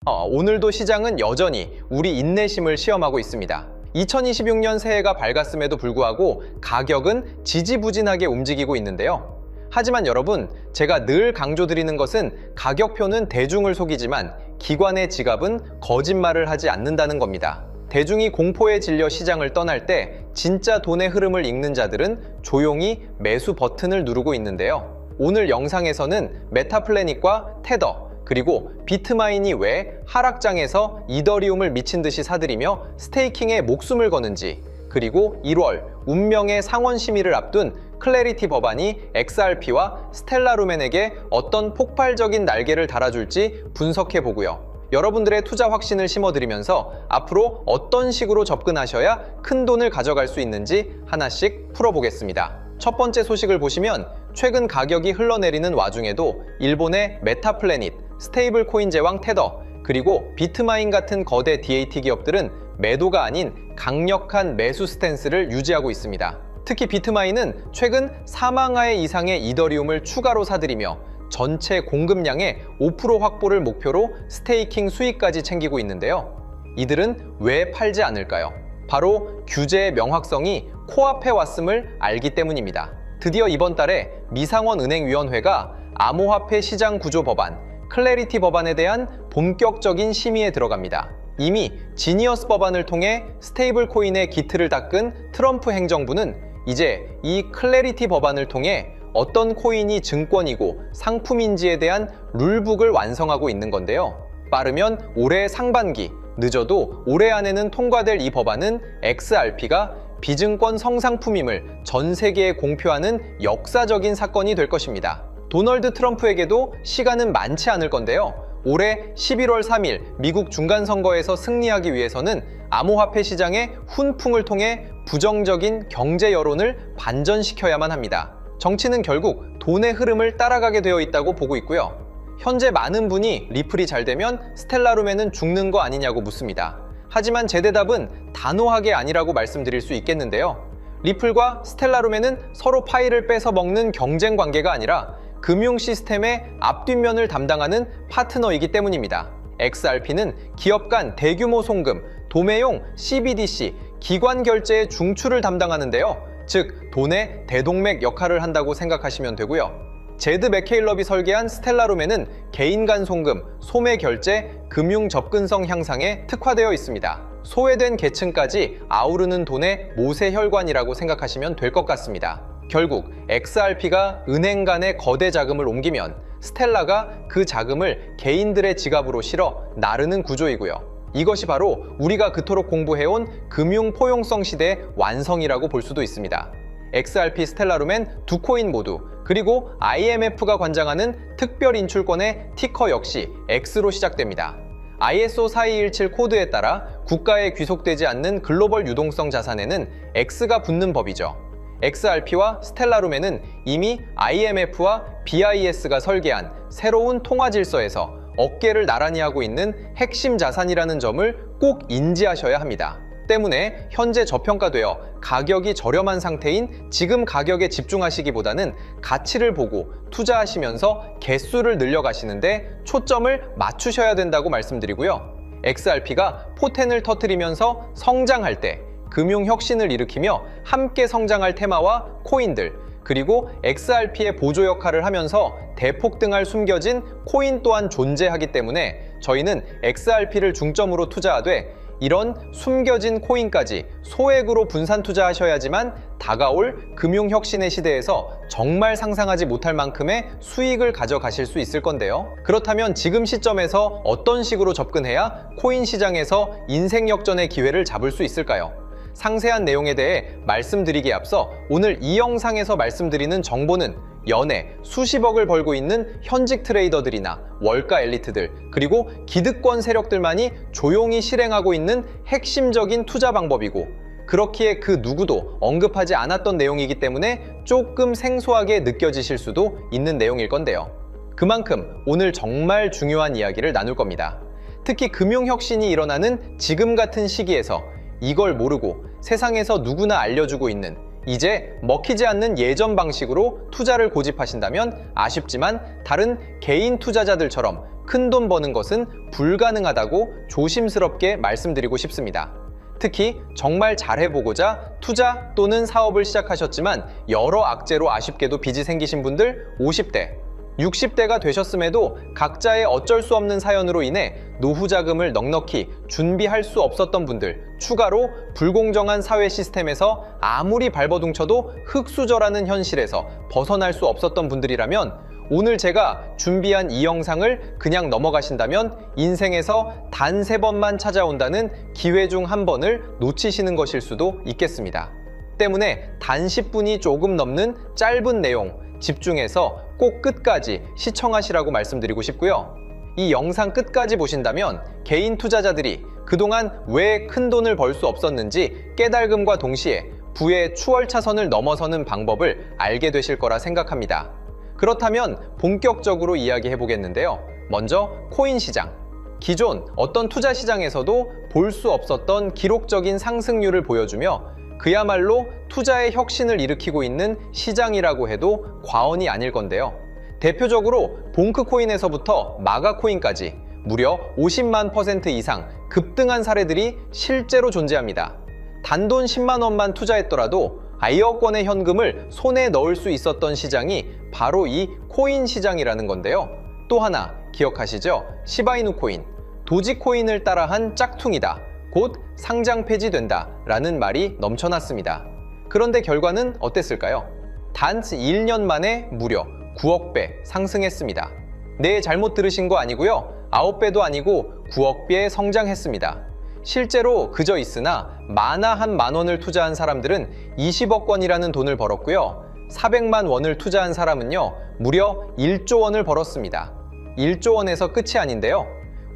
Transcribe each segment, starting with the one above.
오늘도 시장은 여전히 우리 인내심을 시험하고 있습니다. 2026년 새해가 밝았음에도 불구하고 가격은 지지부진하게 움직이고 있는데요. 하지만 여러분, 제가 늘 강조드리는 것은 가격표는 대중을 속이지만 기관의 지갑은 거짓말을 하지 않는다는 겁니다. 대중이 공포에 질려 시장을 떠날 때 진짜 돈의 흐름을 읽는 자들은 조용히 매수 버튼을 누르고 있는데요. 오늘 영상에서는 메타플래닛과 테더, 그리고 비트마인이 왜 하락장에서 이더리움을 미친 듯이 사들이며 스테이킹에 목숨을 거는지, 그리고 1월 운명의 상원 심의를 앞둔 클래리티 법안이 XRP와 스텔라루멘에게 어떤 폭발적인 날개를 달아줄지 분석해 보고요. 여러분들의 투자 확신을 심어드리면서 앞으로 어떤 식으로 접근하셔야 큰 돈을 가져갈 수 있는지 하나씩 풀어보겠습니다. 첫 번째 소식을 보시면 최근 가격이 흘러내리는 와중에도 일본의 메타플래닛, 스테이블 코인 제왕 테더, 그리고 비트마인 같은 거대 DAT 기업들은 매도가 아닌 강력한 매수 스탠스를 유지하고 있습니다. 특히 비트마인은 최근 사망하에 이상의 이더리움을 추가로 사들이며 전체 공급량의 5% 확보를 목표로 스테이킹 수익까지 챙기고 있는데요. 이들은 왜 팔지 않을까요? 바로 규제의 명확성이 코앞에 왔음을 알기 때문입니다. 드디어 이번 달에 미상원은행위원회가 암호화폐 시장 구조 법안, 클래리티 법안에 대한 본격적인 심의에 들어갑니다. 이미 지니어스 법안을 통해 스테이블 코인의 기틀을 닦은 트럼프 행정부는 이제 이 클래리티 법안을 통해 어떤 코인이 증권이고 상품인지에 대한 룰북을 완성하고 있는 건데요. 빠르면 올해 상반기, 늦어도 올해 안에는 통과될 이 법안은 XRP가 비증권 성상품임을 전 세계에 공표하는 역사적인 사건이 될 것입니다. 도널드 트럼프에게도 시간은 많지 않을 건데요. 올해 11월 3일 미국 중간선거에서 승리하기 위해서는 암호화폐 시장의 훈풍을 통해 부정적인 경제 여론을 반전시켜야만 합니다. 정치는 결국 돈의 흐름을 따라가게 되어 있다고 보고 있고요. 현재 많은 분이 리플이 잘 되면 스텔라룸에는 죽는 거 아니냐고 묻습니다. 하지만 제 대답은 단호하게 아니라고 말씀드릴 수 있겠는데요. 리플과 스텔라룸에는 서로 파일을 뺏어 먹는 경쟁 관계가 아니라 금융 시스템의 앞뒷면을 담당하는 파트너이기 때문입니다. XRP는 기업 간 대규모 송금, 도매용 CBDC, 기관 결제의 중추를 담당하는데요. 즉, 돈의 대동맥 역할을 한다고 생각하시면 되고요. 제드 맥케일럽이 설계한 스텔라룸에는 개인 간 송금, 소매 결제, 금융 접근성 향상에 특화되어 있습니다. 소외된 계층까지 아우르는 돈의 모세 혈관이라고 생각하시면 될 것 같습니다. 결국 XRP가 은행 간의 거대 자금을 옮기면 스텔라가 그 자금을 개인들의 지갑으로 실어 나르는 구조이고요. 이것이 바로 우리가 그토록 공부해온 금융 포용성 시대의 완성이라고 볼 수도 있습니다. XRP 스텔라룸엔 두 코인 모두, 그리고 IMF가 관장하는 특별 인출권의 티커 역시 X로 시작됩니다. ISO 4217 코드에 따라 국가에 귀속되지 않는 글로벌 유동성 자산에는 X가 붙는 법이죠. XRP와 스텔라룸에는 이미 IMF와 BIS가 설계한 새로운 통화 질서에서 어깨를 나란히 하고 있는 핵심 자산이라는 점을 꼭 인지하셔야 합니다. 때문에 현재 저평가되어 가격이 저렴한 상태인 지금 가격에 집중하시기보다는 가치를 보고 투자하시면서 개수를 늘려가시는데 초점을 맞추셔야 된다고 말씀드리고요. XRP가 포텐을 터뜨리면서 성장할 때 금융혁신을 일으키며 함께 성장할 테마와 코인들, 그리고 XRP의 보조 역할을 하면서 대폭등할 숨겨진 코인 또한 존재하기 때문에 저희는 XRP를 중점으로 투자하되 이런 숨겨진 코인까지 소액으로 분산 투자하셔야지만 다가올 금융혁신의 시대에서 정말 상상하지 못할 만큼의 수익을 가져가실 수 있을 건데요. 그렇다면 지금 시점에서 어떤 식으로 접근해야 코인 시장에서 인생 역전의 기회를 잡을 수 있을까요? 상세한 내용에 대해 말씀드리기에 앞서 오늘 이 영상에서 말씀드리는 정보는 연에 수십억을 벌고 있는 현직 트레이더들이나 월가 엘리트들, 그리고 기득권 세력들만이 조용히 실행하고 있는 핵심적인 투자 방법이고, 그렇기에 그 누구도 언급하지 않았던 내용이기 때문에 조금 생소하게 느껴지실 수도 있는 내용일 건데요. 그만큼 오늘 정말 중요한 이야기를 나눌 겁니다. 특히 금융혁신이 일어나는 지금 같은 시기에서 이걸 모르고 세상에서 누구나 알려주고 있는, 이제 먹히지 않는 예전 방식으로 투자를 고집하신다면 아쉽지만 다른 개인 투자자들처럼 큰돈 버는 것은 불가능하다고 조심스럽게 말씀드리고 싶습니다. 특히 정말 잘해보고자 투자 또는 사업을 시작하셨지만 여러 악재로 아쉽게도 빚이 생기신 분들 50대, 60대가 되셨음에도 각자의 어쩔 수 없는 사연으로 인해 노후 자금을 넉넉히 준비할 수 없었던 분들, 추가로 불공정한 사회 시스템에서 아무리 발버둥쳐도 흙수저라는 현실에서 벗어날 수 없었던 분들이라면 오늘 제가 준비한 이 영상을 그냥 넘어가신다면 인생에서 단 3번만 찾아온다는 기회 중 한 번을 놓치시는 것일 수도 있겠습니다. 때문에 단 10분이 조금 넘는 짧은 내용 집중해서 꼭 끝까지 시청하시라고 말씀드리고 싶고요. 이 영상 끝까지 보신다면 개인 투자자들이 그동안 왜 큰 돈을 벌 수 없었는지 깨달음과 동시에 부의 추월차선을 넘어서는 방법을 알게 되실 거라 생각합니다. 그렇다면 본격적으로 이야기해 보겠는데요. 먼저 코인 시장. 기존 어떤 투자 시장에서도 볼 수 없었던 기록적인 상승률을 보여주며 그야말로 투자의 혁신을 일으키고 있는 시장이라고 해도 과언이 아닐 건데요. 대표적으로 봉크코인에서부터 마가코인까지 무려 50만 % 이상 급등한 사례들이 실제로 존재합니다. 단돈 10만 원만 투자했더라도 1억 원의 현금을 손에 넣을 수 있었던 시장이 바로 이 코인 시장이라는 건데요. 또 하나 기억하시죠? 시바이누 코인, 도지코인을 따라한 짝퉁이다. 곧 상장 폐지된다 라는 말이 넘쳐났습니다. 그런데 결과는 어땠을까요? 단 1년 만에 무려 9억 배 상승했습니다. 네, 잘못 들으신 거 아니고요. 9배도 아니고 9억 배 성장했습니다. 실제로 그저 있으나 만화 한 만 원을 투자한 사람들은 20억 원이라는 돈을 벌었고요. 400만 원을 투자한 사람은요, 무려 1조 원을 벌었습니다. 1조 원에서 끝이 아닌데요.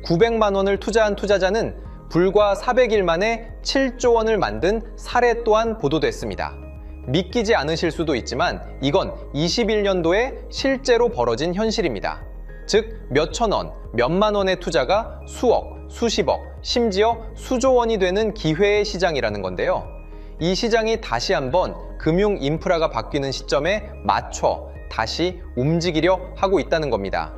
900만 원을 투자한 투자자는 불과 400일 만에 7조 원을 만든 사례 또한 보도됐습니다. 믿기지 않으실 수도 있지만 이건 21년도에 실제로 벌어진 현실입니다. 즉, 몇천 원, 몇만 원의 투자가 수억, 수십억, 심지어 수조 원이 되는 기회의 시장이라는 건데요. 이 시장이 다시 한번 금융 인프라가 바뀌는 시점에 맞춰 다시 움직이려 하고 있다는 겁니다.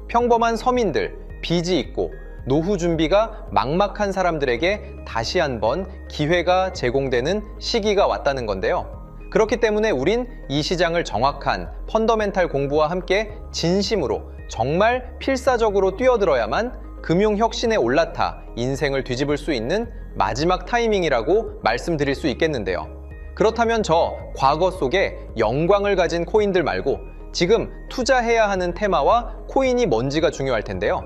평범한 서민들, 빚이 있고 노후 준비가 막막한 사람들에게 다시 한번 기회가 제공되는 시기가 왔다는 건데요. 그렇기 때문에 우린 이 시장을 정확한 펀더멘탈 공부와 함께 진심으로 정말 필사적으로 뛰어들어야만 금융혁신에 올라타 인생을 뒤집을 수 있는 마지막 타이밍이라고 말씀드릴 수 있겠는데요. 그렇다면 저 과거 속에 영광을 가진 코인들 말고 지금 투자해야 하는 테마와 코인이 뭔지가 중요할 텐데요.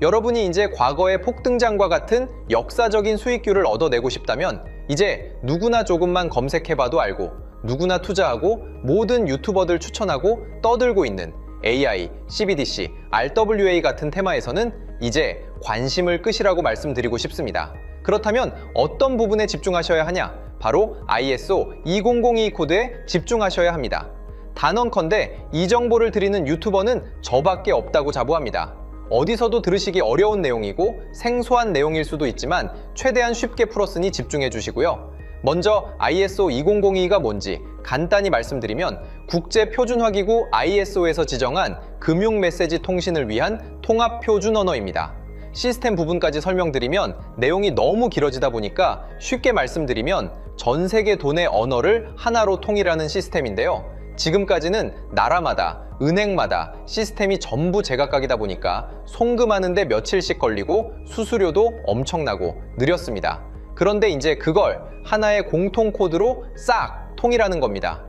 여러분이 이제 과거의 폭등장과 같은 역사적인 수익률을 얻어내고 싶다면 이제 누구나 조금만 검색해봐도 알고 누구나 투자하고 모든 유튜버들 추천하고 떠들고 있는 AI, CBDC, RWA 같은 테마에서는 이제 관심을 끄시라고 말씀드리고 싶습니다. 그렇다면 어떤 부분에 집중하셔야 하냐? 바로 ISO 20022 코드에 집중하셔야 합니다. 단언컨대 이 정보를 드리는 유튜버는 저밖에 없다고 자부합니다. 어디서도 들으시기 어려운 내용이고 생소한 내용일 수도 있지만 최대한 쉽게 풀었으니 집중해 주시고요. 먼저 ISO 2002가 뭔지 간단히 말씀드리면 국제표준화기구 ISO에서 지정한 금융메시지 통신을 위한 통합표준 언어입니다. 시스템 부분까지 설명드리면 내용이 너무 길어지다 보니까 쉽게 말씀드리면 전 세계 돈의 언어를 하나로 통일하는 시스템인데요. 지금까지는 나라마다, 은행마다 시스템이 전부 제각각이다 보니까 송금하는데 며칠씩 걸리고 수수료도 엄청나고 느렸습니다. 그런데 이제 그걸 하나의 공통 코드로 싹 통일하는 겁니다.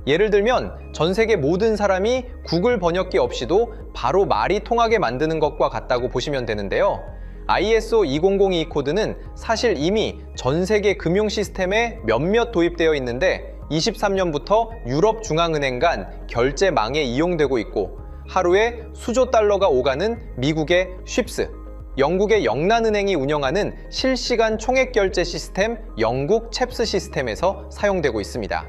예를 들면 전 세계 모든 사람이 구글 번역기 없이도 바로 말이 통하게 만드는 것과 같다고 보시면 되는데요. ISO 2002 코드는 사실 이미 전 세계 금융 시스템에 몇몇 도입되어 있는데 23년부터 유럽 중앙은행 간 결제망에 이용되고 있고 하루에 수조 달러가 오가는 미국의 쉽스, 영국의 영란은행이 운영하는 실시간 총액 결제 시스템 영국 챕스 시스템에서 사용되고 있습니다.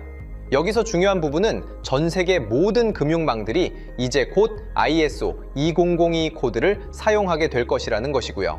여기서 중요한 부분은 전 세계 모든 금융망들이 이제 곧 ISO 2002 코드를 사용하게 될 것이라는 것이고요.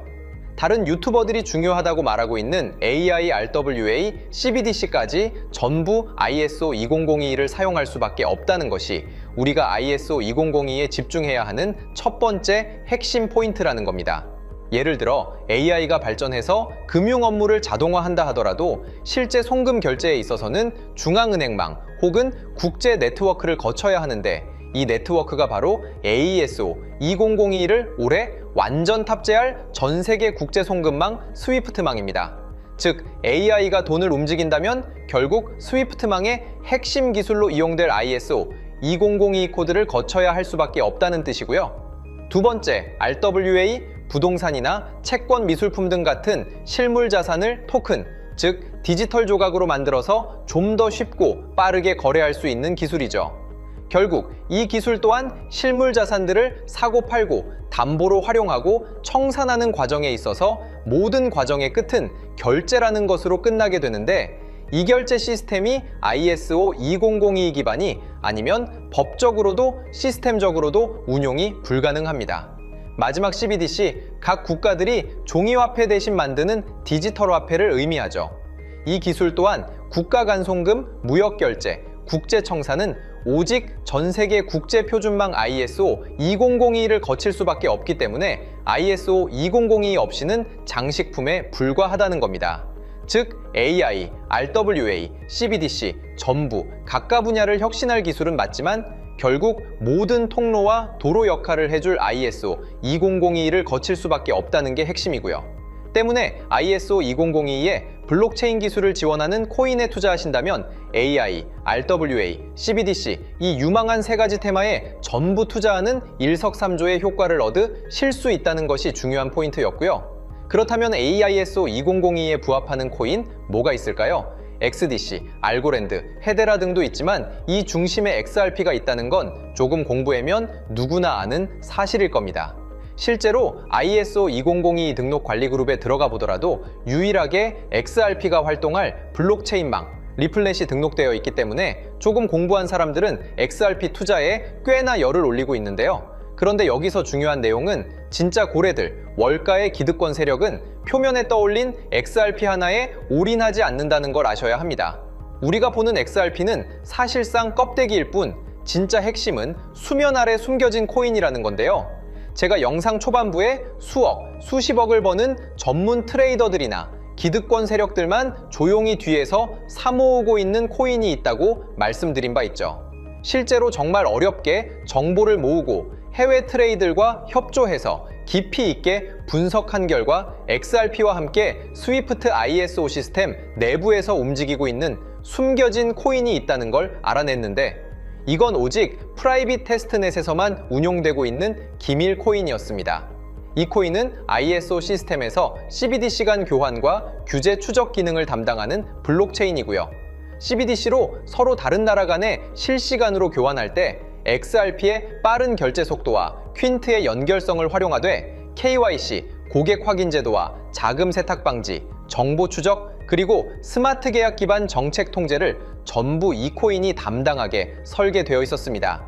다른 유튜버들이 중요하다고 말하고 있는 AI, RWA, CBDC까지 전부 ISO 2002를 사용할 수밖에 없다는 것이 우리가 ISO 2002에 집중해야 하는 첫 번째 핵심 포인트라는 겁니다. 예를 들어 AI가 발전해서 금융 업무를 자동화한다 하더라도 실제 송금 결제에 있어서는 중앙은행망 혹은 국제 네트워크를 거쳐야 하는데, 이 네트워크가 바로 AESO 2002를 올해 완전 탑재할 전 세계 국제 송금망 스위프트망입니다. 즉 AI가 돈을 움직인다면 결국 스위프트망의 핵심 기술로 이용될 ISO 2002 코드를 거쳐야 할 수밖에 없다는 뜻이고요. 두 번째, RWA, 부동산이나 채권 미술품 등 같은 실물 자산을 토큰, 즉 디지털 조각으로 만들어서 좀 더 쉽고 빠르게 거래할 수 있는 기술이죠. 결국 이 기술 또한 실물 자산들을 사고 팔고 담보로 활용하고 청산하는 과정에 있어서 모든 과정의 끝은 결제라는 것으로 끝나게 되는데, 이 결제 시스템이 ISO 2002 기반이 아니면 법적으로도 시스템적으로도 운용이 불가능합니다. 마지막 CBDC, 각 국가들이 종이화폐 대신 만드는 디지털 화폐를 의미하죠. 이 기술 또한 국가 간 송금, 무역 결제, 국제 청산은 오직 전 세계 국제 표준망 ISO 2002를 거칠 수밖에 없기 때문에 ISO 2002 없이는 장식품에 불과하다는 겁니다. 즉 AI, RWA, CBDC 전부 각각 분야를 혁신할 기술은 맞지만 결국 모든 통로와 도로 역할을 해줄 ISO 2002를 거칠 수밖에 없다는 게 핵심이고요. 때문에 ISO 2002에 블록체인 기술을 지원하는 코인에 투자하신다면 AI, RWA, CBDC 이 유망한 세 가지 테마에 전부 투자하는 일석삼조의 효과를 얻으실 수 있다는 것이 중요한 포인트였고요. 그렇다면 AISO 2002에 부합하는 코인 뭐가 있을까요? XDC, 알고랜드, 헤데라 등도 있지만 이 중심에 XRP가 있다는 건 조금 공부하면 누구나 아는 사실일 겁니다. 실제로 ISO 2002 등록 관리 그룹에 들어가 보더라도 유일하게 XRP가 활동할 블록체인망, 리플렛이 등록되어 있기 때문에 조금 공부한 사람들은 XRP 투자에 꽤나 열을 올리고 있는데요. 그런데 여기서 중요한 내용은 진짜 고래들, 월가의 기득권 세력은 표면에 떠올린 XRP 하나에 올인하지 않는다는 걸 아셔야 합니다. 우리가 보는 XRP는 사실상 껍데기일 뿐 진짜 핵심은 수면 아래 숨겨진 코인이라는 건데요. 제가 영상 초반부에 수억, 수십억을 버는 전문 트레이더들이나 기득권 세력들만 조용히 뒤에서 사모으고 있는 코인이 있다고 말씀드린 바 있죠. 실제로 정말 어렵게 정보를 모으고 해외 트레이더들과 협조해서 깊이 있게 분석한 결과 XRP와 함께 스위프트 ISO 시스템 내부에서 움직이고 있는 숨겨진 코인이 있다는 걸 알아냈는데, 이건 오직 프라이빗 테스트넷에서만 운용되고 있는 기밀 코인이었습니다. 이 코인은 ISO 시스템에서 CBDC 간 교환과 규제 추적 기능을 담당하는 블록체인이고요. CBDC로 서로 다른 나라 간에 실시간으로 교환할 때 XRP의 빠른 결제 속도와 퀸트의 연결성을 활용하되 KYC, 고객 확인 제도와 자금 세탁 방지, 정보 추적, 그리고 스마트 계약 기반 정책 통제를 전부 이 코인이 담당하게 설계되어 있었습니다.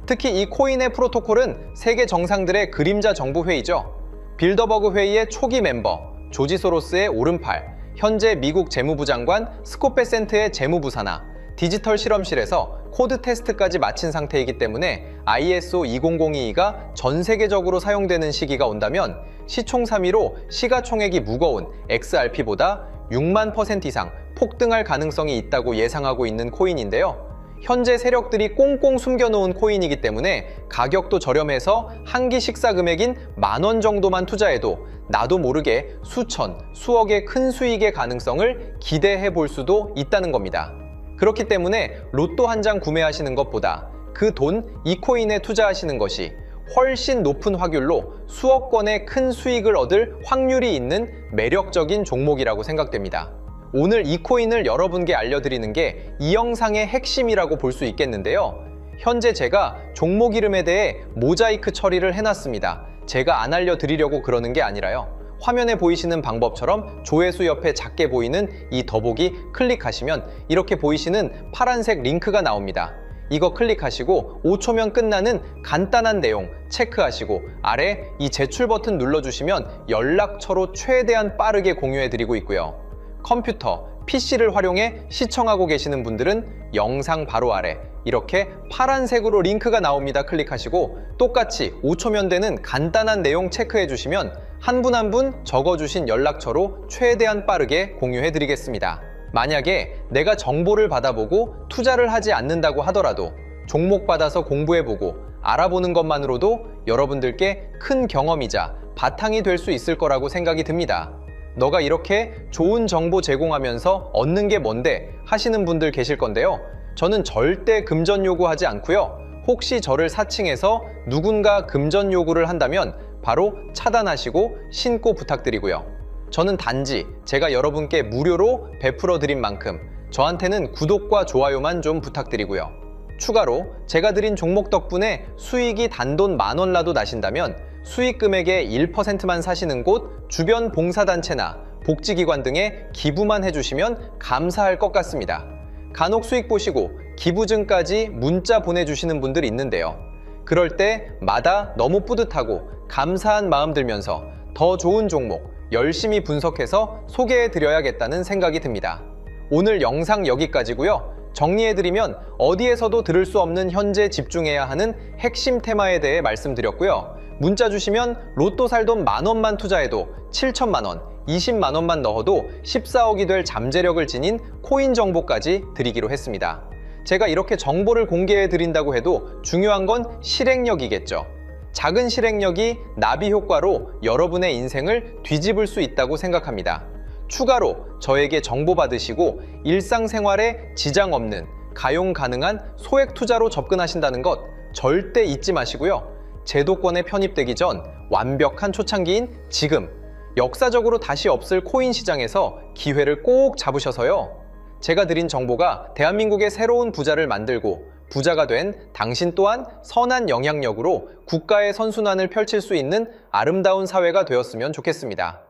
특히 이 코인의 프로토콜은 세계 정상들의 그림자 정부 회의죠. 빌더버그 회의의 초기 멤버, 조지 소로스의 오른팔, 현재 미국 재무부 장관 스콧 베센트의 재무부 산하, 디지털 실험실에서 코드 테스트까지 마친 상태이기 때문에 ISO 2002가 전 세계적으로 사용되는 시기가 온다면 시총삼위로 시가총액이 무거운 XRP보다 6만% 이상 폭등할 가능성이 있다고 예상하고 있는 코인인데요. 현재 세력들이 꽁꽁 숨겨놓은 코인이기 때문에 가격도 저렴해서 한 끼 식사 금액인 10,000원 정도만 투자해도 나도 모르게 수천, 수억의 큰 수익의 가능성을 기대해 볼 수도 있다는 겁니다. 그렇기 때문에 로또 한 장 구매하시는 것보다 그 돈 이 코인에 투자하시는 것이 훨씬 높은 확률로 수억 건의 큰 수익을 얻을 확률이 있는 매력적인 종목이라고 생각됩니다. 오늘 이 코인을 여러분께 알려드리는 게 이 영상의 핵심이라고 볼 수 있겠는데요. 현재 제가 종목 이름에 대해 모자이크 처리를 해놨습니다. 제가 안 알려드리려고 그러는 게 아니라요. 화면에 보이시는 방법처럼 조회수 옆에 작게 보이는 이 더보기 클릭하시면 이렇게 보이시는 파란색 링크가 나옵니다. 이거 클릭하시고 5초면 끝나는 간단한 내용 체크하시고 아래 이 제출 버튼 눌러주시면 연락처로 최대한 빠르게 공유해드리고 있고요. 컴퓨터, PC를 활용해 시청하고 계시는 분들은 영상 바로 아래 이렇게 파란색으로 링크가 나옵니다. 클릭하시고 똑같이 5초면 되는 간단한 내용 체크해 주시면 한 분 한 분 적어주신 연락처로 최대한 빠르게 공유해 드리겠습니다. 만약에 내가 정보를 받아보고 투자를 하지 않는다고 하더라도 종목 받아서 공부해보고 알아보는 것만으로도 여러분들께 큰 경험이자 바탕이 될 수 있을 거라고 생각이 듭니다. 너가 이렇게 좋은 정보 제공하면서 얻는 게 뭔데 하시는 분들 계실 건데요. 저는 절대 금전 요구하지 않고요. 혹시 저를 사칭해서 누군가 금전 요구를 한다면 바로 차단하시고 신고 부탁드리고요. 저는 단지 제가 여러분께 무료로 베풀어 드린 만큼 저한테는 구독과 좋아요만 좀 부탁드리고요. 추가로 제가 드린 종목 덕분에 수익이 단돈 10,000원 라도 나신다면 수익 금액의 1%만 사시는 곳 주변 봉사단체나 복지기관 등에 기부만 해주시면 감사할 것 같습니다. 간혹 수익 보시고 기부증까지 문자 보내주시는 분들 있는데요. 그럴 때마다 너무 뿌듯하고 감사한 마음 들면서 더 좋은 종목 열심히 분석해서 소개해드려야겠다는 생각이 듭니다. 오늘 영상 여기까지고요. 정리해드리면 어디에서도 들을 수 없는 현재 집중해야 하는 핵심 테마에 대해 말씀드렸고요. 문자 주시면 로또 살 돈 10,000원만 투자해도 7,000,000원, 200,000원만 넣어도 14억이 될 잠재력을 지닌 코인 정보까지 드리기로 했습니다. 제가 이렇게 정보를 공개해 드린다고 해도 중요한 건 실행력이겠죠. 작은 실행력이 나비 효과로 여러분의 인생을 뒤집을 수 있다고 생각합니다. 추가로 저에게 정보 받으시고 일상생활에 지장 없는 가용 가능한 소액 투자로 접근하신다는 것 절대 잊지 마시고요. 제도권에 편입되기 전 완벽한 초창기인 지금 역사적으로 다시 없을 코인 시장에서 기회를 꼭 잡으셔서요. 제가 드린 정보가 대한민국의 새로운 부자를 만들고 부자가 된 당신 또한 선한 영향력으로 국가의 선순환을 펼칠 수 있는 아름다운 사회가 되었으면 좋겠습니다.